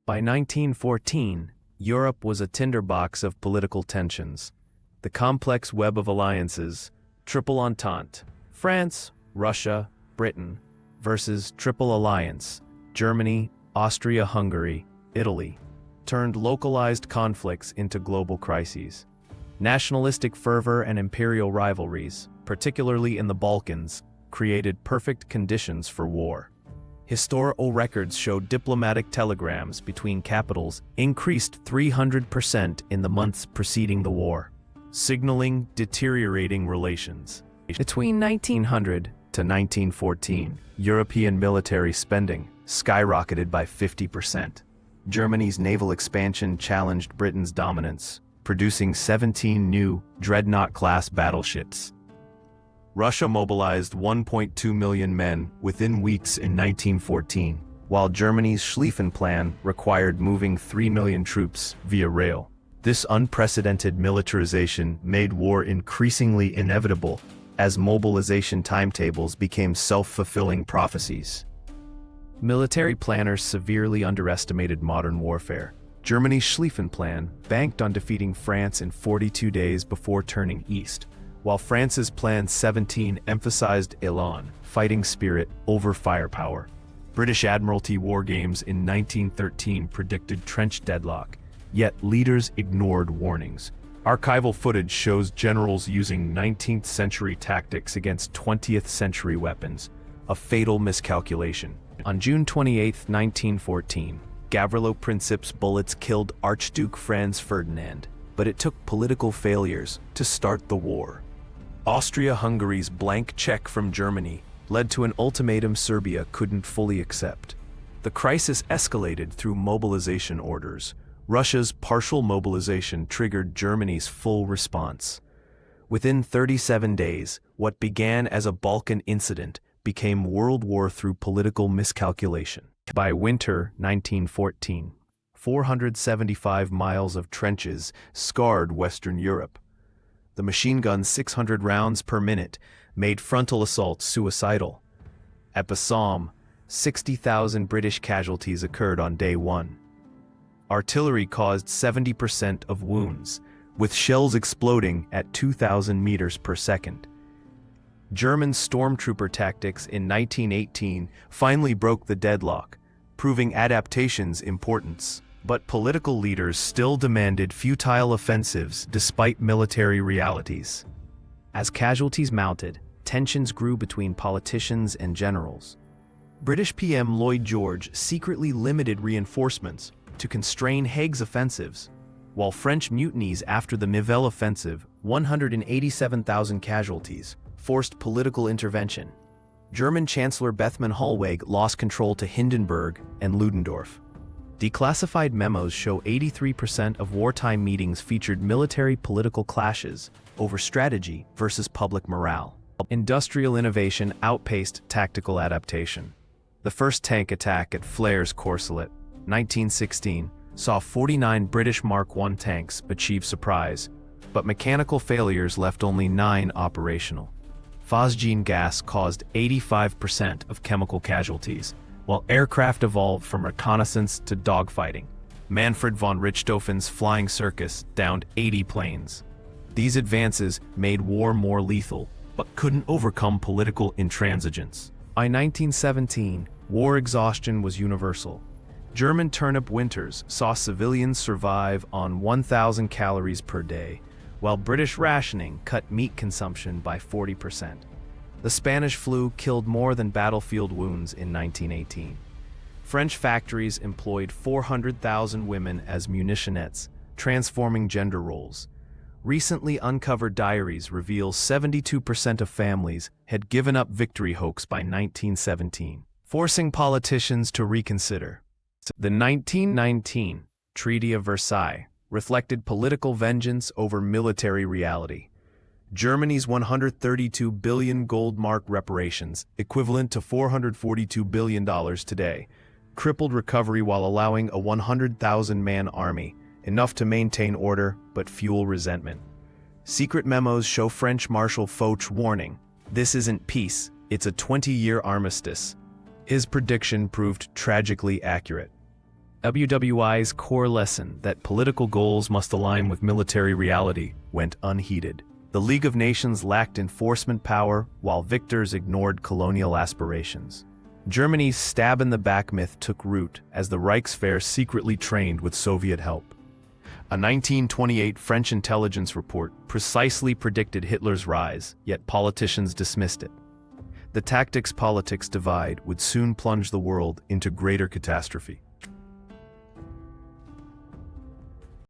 By 1914, Europe was a tinderbox of political tensions. The complex web of alliances, Triple Entente, France, Russia, Britain, versus Triple Alliance, Germany, Austria-Hungary, Italy, turned localized conflicts into global crises. Nationalistic fervor and imperial rivalries, particularly in the Balkans, created perfect conditions for war. Historical records show diplomatic telegrams between capitals increased 300% in the months preceding the war, signaling deteriorating relations. Between 1900 to 1914, European military spending skyrocketed by 50%. Germany's naval expansion challenged Britain's dominance, producing 17 new dreadnought-class battleships. Russia mobilized 1.2 million men within weeks in 1914, while Germany's Schlieffen Plan required moving 3 million troops via rail. This unprecedented militarization made war increasingly inevitable as mobilization timetables became self-fulfilling prophecies. Military planners severely underestimated modern warfare. Germany's Schlieffen Plan banked on defeating France in 42 days before turning east, while France's Plan 17 emphasized élan, fighting spirit, over firepower. British Admiralty war games in 1913 predicted trench deadlock, yet leaders ignored warnings. Archival footage shows generals using 19th century tactics against 20th century weapons, a fatal miscalculation. On June 28, 1914, Gavrilo Princip's bullets killed Archduke Franz Ferdinand, but it took political failures to start the war. Austria-Hungary's blank check from Germany led to an ultimatum Serbia couldn't fully accept. The crisis escalated through mobilization orders. Russia's partial mobilization triggered Germany's full response. Within 37 days, what began as a Balkan incident became World War through political miscalculation. By winter 1914, 475 miles of trenches scarred Western Europe. The machine gun's 600 rounds per minute made frontal assaults suicidal. At Bassam, 60,000 British casualties occurred on day one. Artillery caused 70% of wounds, with shells exploding at 2,000 meters per second. German stormtrooper tactics in 1918 finally broke the deadlock, proving adaptation's importance. But political leaders still demanded futile offensives despite military realities. As casualties mounted, tensions grew between politicians and generals. British PM Lloyd George secretly limited reinforcements to constrain Haig's offensives, while French mutinies after the Nivelle offensive, 187,000 casualties, forced political intervention. German Chancellor Bethmann Hollweg lost control to Hindenburg and Ludendorff. Declassified memos show 83% of wartime meetings featured military-political clashes over strategy versus public morale. Industrial innovation outpaced tactical adaptation. The first tank attack at Flair's Courcelette, 1916, saw 49 British Mark I tanks achieve surprise, but mechanical failures left only 9 operational. Phosgene gas caused 85% of chemical casualties, while aircraft evolved from reconnaissance to dogfighting. Manfred von Richthofen's flying circus downed 80 planes. These advances made war more lethal, but couldn't overcome political intransigence. By 1917, war exhaustion was universal. German turnip winters saw civilians survive on 1,000 calories per day, while British rationing cut meat consumption by 40%. The Spanish flu killed more than battlefield wounds in 1918. French factories employed 400,000 women as munitionettes, transforming gender roles. Recently uncovered diaries reveal 72% of families had given up victory hopes by 1917, forcing politicians to reconsider. The 1919 Treaty of Versailles reflected political vengeance over military reality. Germany's 132 billion gold mark reparations, equivalent to $442 billion today, crippled recovery while allowing a 100,000-man army, enough to maintain order but fuel resentment. Secret memos show French Marshal Foch warning, "This isn't peace, it's a 20-year armistice." His prediction proved tragically accurate. WWI's core lesson that political goals must align with military reality went unheeded. The League of Nations lacked enforcement power, while victors ignored colonial aspirations. Germany's stab-in-the-back myth took root as the Reichswehr secretly trained with Soviet help. A 1928 French intelligence report precisely predicted Hitler's rise, yet politicians dismissed it. The tactics-politics divide would soon plunge the world into greater catastrophe.